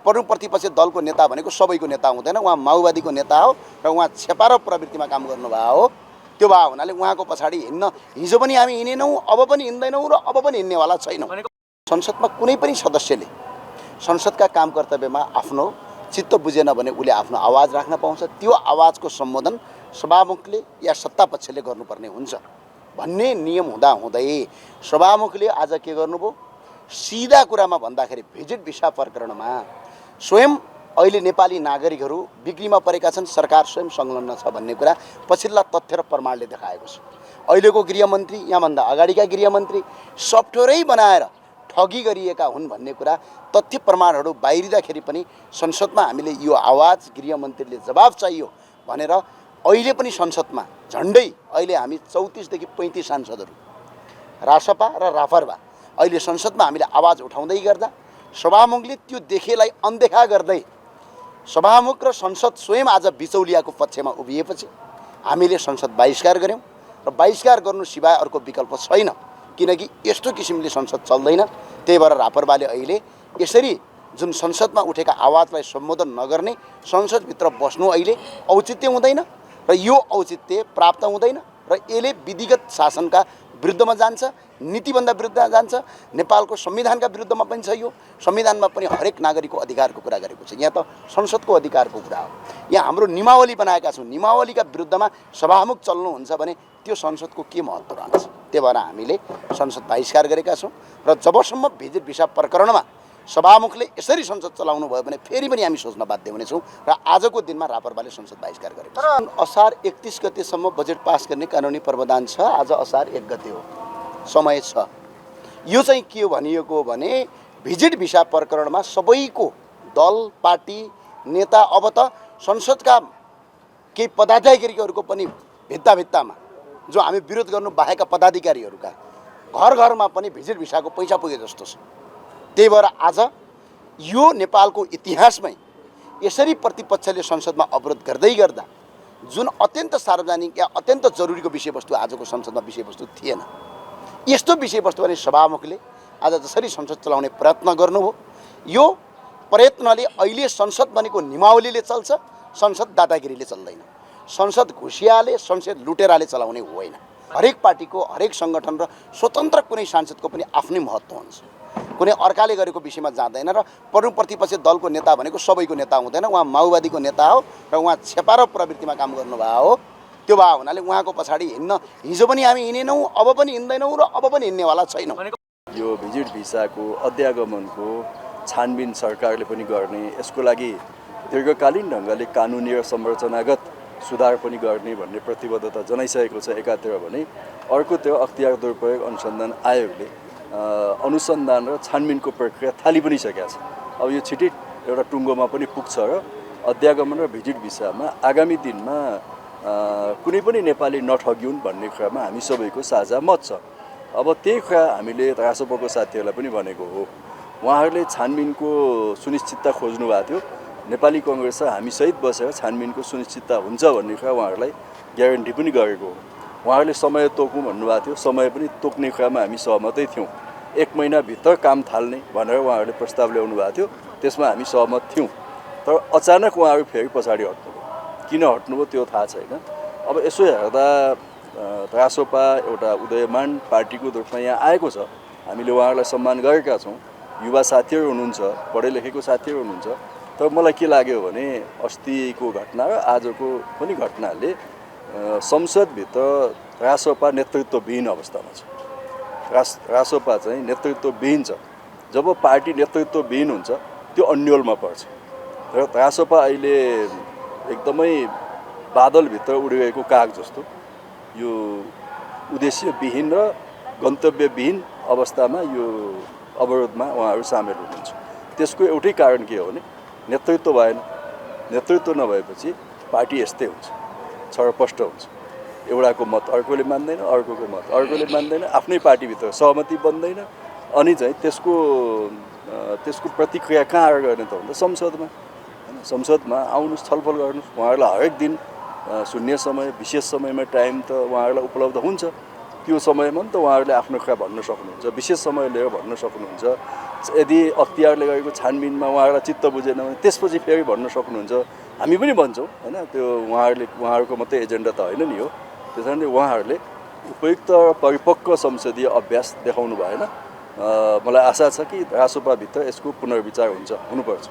प्रतिपक्ष दलको नेता भनेको सबैको नेता हुँदैन। उहाँ माओवादीको नेता हो र उहाँ छेपारो प्रवृत्तिमा काम गर्नुभएको हो। त्यो भए हुनाले उहाँको पछाडि हिँड्न हिजो पनि हामी हिँडेनौँ, अब पनि हिँड्दैनौँ र अब पनि हिँड्नेवाला छैनौँ। संसदमा कुनै पनि सदस्यले संसदका काम कर्तव्यमा आफ्नो चित्त बुझेन भने उसले आफ्नो आवाज राख्न पाउँछ। त्यो आवाजको सम्बोधन सभामुखले या सत्तापक्षले गर्नुपर्ने हुन्छ भन्ने नियम हुँदाहुँदै सभामुखले आज के गर्नुभयो, सिधा कुरामा भन्दाखेरि भिजिट भिसा प्रकरणमा स्वयं अहिले नेपाली नागरिकहरू बिक्रीमा परेका छन्, सरकार स्वयं संलग्न छ भन्ने कुरा पछिल्ला तथ्य र प्रमाणले देखाएको छ। अहिलेको गृहमन्त्री, यहाँभन्दा अगाडिका गृहमन्त्री सफ्टवेयरै बनाएर ठगी गरिएका हुन् भन्ने कुरा तथ्य प्रमाणहरू बाहिरिँदाखेरि पनि संसदमा हामीले यो आवाज गृहमन्त्रीले जवाब चाहियो भनेर अहिले पनि संसदमा झन्डै अहिले हामी 34 देखि 35 सांसदहरू रासपा र रापरपा अहिले संसदमा हामीले आवाज उठाउँदै गर्दा सभामुखले त्यो देखेलाई अनदेखा गर्दै सभामुख र संसद स्वयं आज बिचौलियाको पक्षमा उभिएपछि हामीले संसद बहिष्कार गऱ्यौँ र बहिष्कार गर्नु सिवाय अर्को विकल्प छैन, किनकि यस्तो किसिमले संसद चल्दैन। त्यही भएर रापरपाले अहिले यसरी जुन संसदमा उठेका आवाजलाई सम्बोधन नगर्ने, संसदभित्र बस्नु अहिले औचित्य हुँदैन र यो औचित्य प्राप्त हुँदैन र यसले विधिगत शासनका विरुद्धमा जान्छ, नीतिभन्दा विरुद्धमा जान्छ, नेपालको संविधानका विरुद्धमा पनि छ। यो संविधानमा पनि हरेक नागरिकको अधिकारको कुरा गरेको छ, यहाँ त संसदको अधिकारको कुरा हो। यहाँ हाम्रो नियमावली बनाएका छौँ, नियमावलीका विरुद्धमा सभामुख चल्नुहुन्छ भने त्यो संसदको के महत्त्व रहन्छ। त्यही भएर हामीले संसद बहिष्कार गरेका छौँ र जबसम्म भिजिट भिसा प्रकरणमा सभामुखले यसरी संसद चलाउनु भयो भने फेरि पनि हामी सोच्न बाध्य हुनेछौँ र आजको दिनमा रापरपाले संसद बहिष्कार गरेको छ। असार 31 गतेसम्म बजेट पास गर्ने कानुनी प्रावधान छ, आज असार 1 गते हो, समय छ। यो चाहिँ के हो भनिएको भने भिजिट भिसा प्रकरणमा सबैको दल पार्टी नेता, अब त संसदका केही पदाधिकारीहरूको पनि भित्तामा जो हामी विरोध गर्नु बाहेका पदाधिकारीहरूका घर घरमा पनि भिजिट भिसाको पैसा पुगे जस्तो छ। त्यही भएर आज यो नेपालको इतिहासमै यसरी प्रतिपक्षले संसदमा अवरोध गर्दै गर्दा जुन अत्यन्त सार्वजनिक या अत्यन्त जरुरीको विषयवस्तु आजको संसदमा विषयवस्तु थिएन, यस्तो विषयवस्तु भने सभामुखले आज जसरी संसद चलाउने प्रयत्न गर्नुभयो, यो प्रयत्नले अहिले संसद भनेको नियमावलीले चल्छ, संसद दादागिरीले चल्दैन। संसद घुसियाले, संसद लुटेराले चलाउने होइन। हरेक पार्टीको, हरेक सङ्गठन र स्वतन्त्र कुनै सांसदको पनि आफ्नै महत्त्व हुन्छ। कुनै अर्काले गरेको विषयमा जाँदैन र प्रतिपक्ष दलको नेता भनेको सबैको नेता हुँदैन। उहाँ माओवादीको नेता हो र उहाँ छेपारो प्रवृत्तिमा काम गर्नुभएको हो। त्यो भए हुनाले उहाँको पछाडि हिँड्न हिजो पनि हामी हिँडेनौँ, अब पनि हिँड्दैनौँ र अब पनि हिँड्नेवाला छैनौँ। यो भिजिट भिसाको अध्यागमनको छानबिन सरकारले पनि गर्ने, यसको लागि दीर्घकालीन ढङ्गले कानुनी र संरचनागत सुधार पनि गर्ने भन्ने प्रतिबद्धता जनाइसकेको छ एकातिर भने, अर्कोतिर अख्तियार दुरुपयोग अनुसन्धान आयोगले अनुसन्धान र छानबिनको प्रक्रिया थाली पनि सकेको छ। अब यो छिटै एउटा टुङ्गोमा पनि पुग्छ र अध्यागमन र भिजिट भिसामा आगामी दिनमा कुनै पनि नेपाली नठगिउन् भन्ने कुरामा हामी सबैको साझा मत छ। अब त्यही कुरा हामीले रासपाको साथीहरूलाई पनि भनेको हो। उहाँहरूले छानबिनको सुनिश्चितता खोज्नु भएको थियो, नेपाली कङ्ग्रेस र हामी सहित बसेर छानबिनको सुनिश्चितता हुन्छ भन्ने कुरा उहाँहरूलाई ग्यारेन्टी पनि गरेको हो। उहाँहरूले समय तोकौँ भन्नुभएको थियो, समय पनि तोक्ने कुरामा हामी सहमतै थियौँ। 1 महिनाभित्र काम थाल्ने भनेर उहाँहरूले प्रस्ताव ल्याउनु भएको थियो, त्यसमा हामी सहमत थियौँ। तर अचानक उहाँहरू फेरि पछाडि हट्नुभयो। किन हट्नुभयो त्यो थाहा छैन। अब यसो हेर्दा रासोपा एउटा उदयमान पार्टीको रूपमा यहाँ आएको छ, हामीले उहाँहरूलाई सम्मान गरेका छौँ। युवा साथीहरू हुनुहुन्छ, पढे लेखेको साथीहरू हुनुहुन्छ। तर मलाई के लाग्यो भने अस्तिको घटना र आजको पनि घटनाले संसदभित्र रासोपा नेतृत्वविहीन अवस्थामा छ। रासोपा चाहिँ नेतृत्वविहीन छ। जब पार्टी नेतृत्वविहीन हुन्छ त्यो अन्यलमा पर्छ र रासोपा अहिले एकदमै बादलभित्र उडिरहेको काग जस्तो यो उद्देश्यविहीन र गन्तव्यविहीन अवस्थामा यो अवरोधमा उहाँहरू सामेल हुनुहुन्छ। त्यसको एउटै कारण के हो भने नेतृत्व भएन। नेतृत्व नभएपछि पार्टी यस्तै हुन्छ, छरपष्ट हुन्छ। एउटाको मत अर्कोले मान्दैन, अर्कोको मत अर्कोले मान्दैन, आफ्नै पार्टीभित्र सहमति बन्दैन। अनि चाहिँ त्यसको प्रतिक्रिया कहाँ आएर गर्ने त भन्दा संसदमा। संसदमा आउनुहोस्, छलफल गर्नुहोस्। उहाँहरूलाई हरेक दिन शून्य समय, विशेष समयमा टाइम त उहाँहरूलाई उपलब्ध हुन्छ। त्यो समयमा नि त उहाँहरूले आफ्नो कुरा भन्न सक्नुहुन्छ, विशेष समय लिएर भन्न सक्नुहुन्छ। यदि अख्तियारले गरेको छानबिनमा उहाँहरूलाई चित्त बुझेन भने त्यसपछि फेरि भन्न सक्नुहुन्छ। हामी पनि भन्छौँ होइन, त्यो उहाँहरूको मात्रै एजेन्डा त होइन नि हो। त्यस कारणले उहाँहरूले उपयुक्त परिपक्व संसदीय अभ्यास देखाउनु भएन। मलाई आशा छ कि रासोपाभित्र यसको पुनर्विचार हुनुपर्छ।